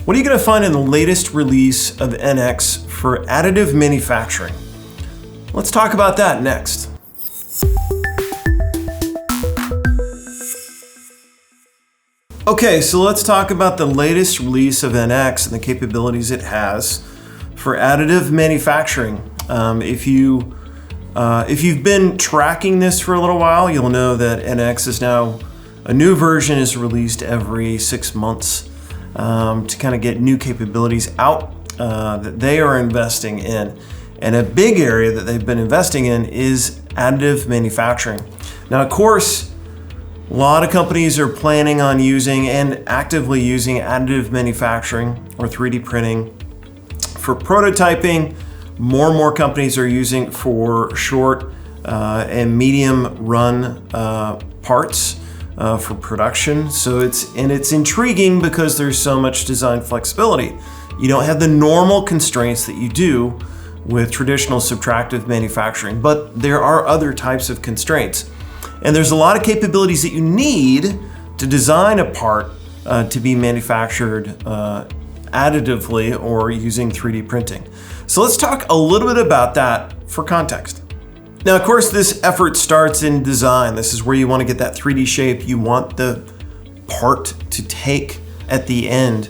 What are you going to find in the latest release of NX for additive manufacturing? Let's talk about that next. Okay, so let's talk about the latest release of NX and the capabilities it has for additive manufacturing. If you've been tracking this for a little while, you'll know that NX is now, a new version is released every 6 months to kind of get new capabilities out that they are investing in. And a big area that they've been investing in is additive manufacturing. Now, of course, a lot of companies are planning on using and actively using additive manufacturing or 3D printing for prototyping. More and more companies are using it for short and medium run parts for production. So it's intriguing because there's so much design flexibility. You don't have the normal constraints that you do with traditional subtractive manufacturing, but there are other types of constraints. And there's a lot of capabilities that you need to design a part to be manufactured additively or using 3D printing. So let's talk a little bit about that for context. Now, of course, this effort starts in design. This is where you want to get that 3D shape you want the part to take at the end.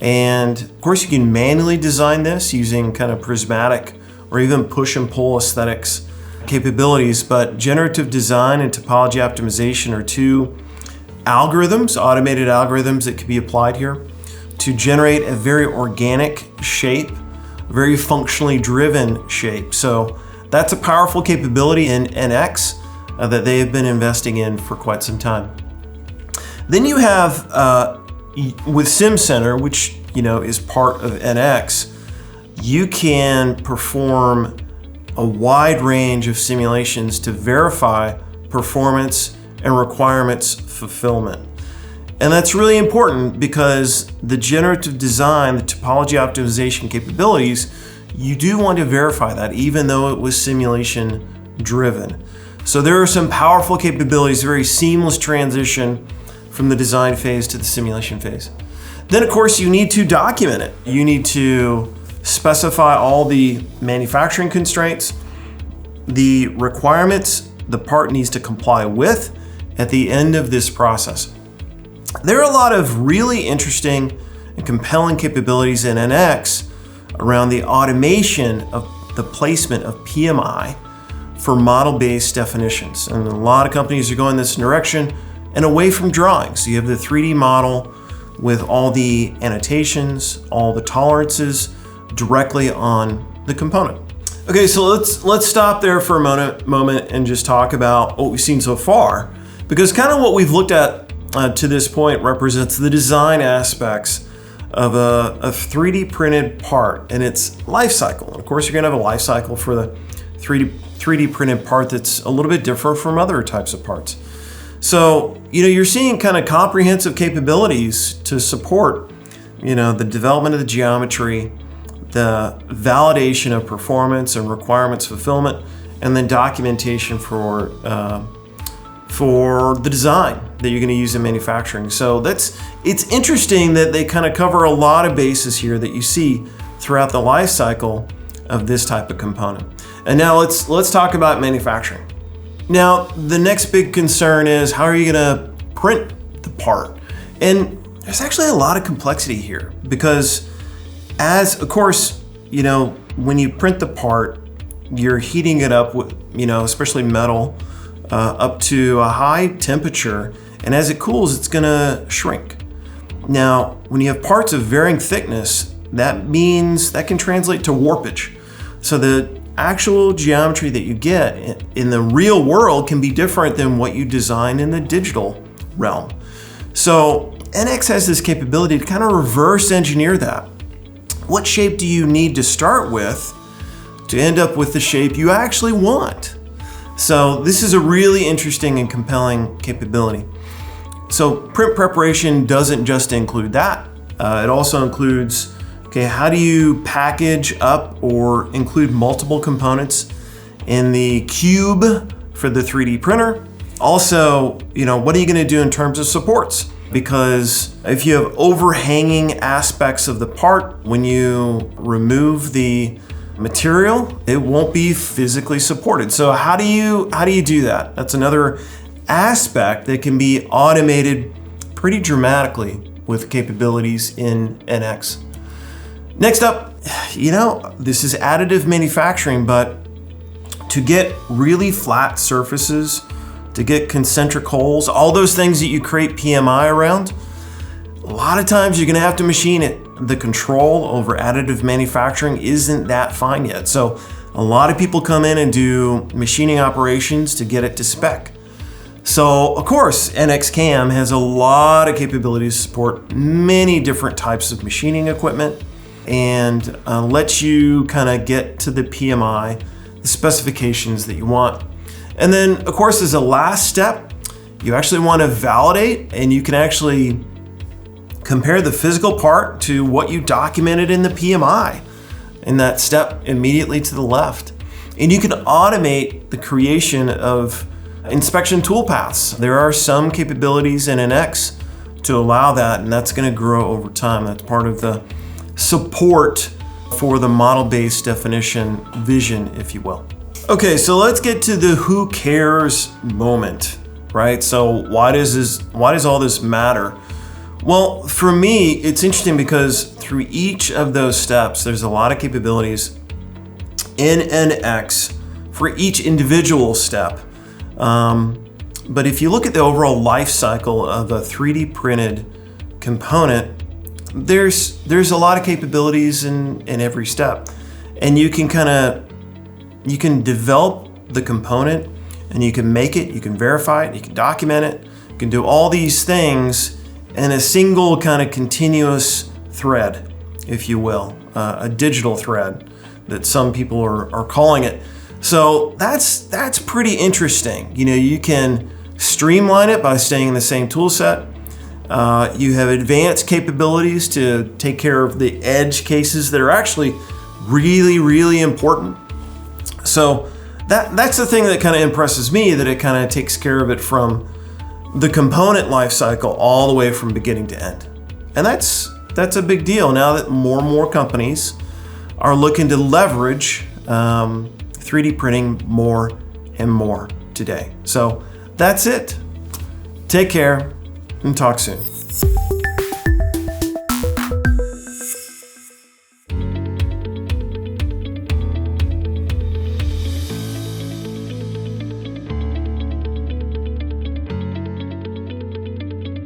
And of course, you can manually design this using kind of prismatic or even push and pull aesthetics capabilities, but generative design and topology optimization are two algorithms, automated algorithms that can be applied here to generate a very organic shape, very functionally driven shape. So that's a powerful capability in NX that they have been investing in for quite some time. Then you have with Simcenter, which is part of NX, you can perform a wide range of simulations to verify performance and requirements fulfillment. And that's really important because the generative design, the topology optimization capabilities, you do want to verify that even though it was simulation driven. So there are some powerful capabilities, very seamless transition from the design phase to the simulation phase. Then of course you need to document it. You need to specify all the manufacturing constraints, the requirements the part needs to comply with at the end of this process. There are a lot of really interesting and compelling capabilities in NX around the automation of the placement of PMI for model-based definitions. And a lot of companies are going this direction and away from drawings. So you have the 3D model with all the annotations, all the tolerances directly on the component. Okay, so let's stop there for a moment and just talk about what we've seen so far, because kind of what we've looked at to this point represents the design aspects of a 3D printed part and its life cycle. And of course, you're going to have a life cycle for the 3D printed part that's a little bit different from other types of parts. So, you're seeing kind of comprehensive capabilities to support, the development of the geometry, the validation of performance and requirements fulfillment, and then documentation for the design that you're going to use in manufacturing. So it's interesting that they kind of cover a lot of bases here that you see throughout the life cycle of this type of component. And now let's talk about manufacturing. Now, the next big concern is how are you going to print the part? And there's actually a lot of complexity here because of course, when you print the part, you're heating it up with, especially metal, up to a high temperature. And as it cools, it's gonna shrink. Now, when you have parts of varying thickness, that means that can translate to warpage. So the actual geometry that you get in the real world can be different than what you design in the digital realm. So NX has this capability to kind of reverse engineer that. What shape do you need to start with to end up with the shape you actually want? So this is a really interesting and compelling capability. So print preparation doesn't just include that. It also includes, how do you package up or include multiple components in the cube for the 3D printer? Also, what are you going to do in terms of supports? because if you have overhanging aspects of the part, when you remove the material, it won't be physically supported. So how do you do that? That's another aspect that can be automated pretty dramatically with capabilities in NX. Next up, this is additive manufacturing, but to get really flat surfaces, to get concentric holes, all those things that you create PMI around, a lot of times you're gonna have to machine it. The control over additive manufacturing isn't that fine yet. So a lot of people come in and do machining operations to get it to spec. So of course, NX CAM has a lot of capabilities to support many different types of machining equipment and lets you kind of get to the PMI, the specifications that you want. And then of course, as a last step, you actually want to validate, and you can actually compare the physical part to what you documented in the PMI in that step immediately to the left. And you can automate the creation of inspection toolpaths. There are some capabilities in NX to allow that, and that's going to grow over time. That's part of the support for the model-based definition vision, if you will. Okay, so let's get to the who cares moment, right? So why does all this matter? Well, for me, it's interesting because through each of those steps, there's a lot of capabilities in NX for each individual step. But if you look at the overall life cycle of a 3D printed component, there's a lot of capabilities in every step. And you can develop the component, and you can make it, you can verify it, you can document it, you can do all these things in a single kind of continuous thread, if you will, a digital thread that some people are calling it. So that's pretty interesting. You can streamline it by staying in the same tool set. You have advanced capabilities to take care of the edge cases that are actually really, really important. So that's the thing that kind of impresses me, that it kind of takes care of it from the component life cycle all the way from beginning to end. And that's a big deal now that more and more companies are looking to leverage 3D printing more and more today. So that's it. Take care and talk soon.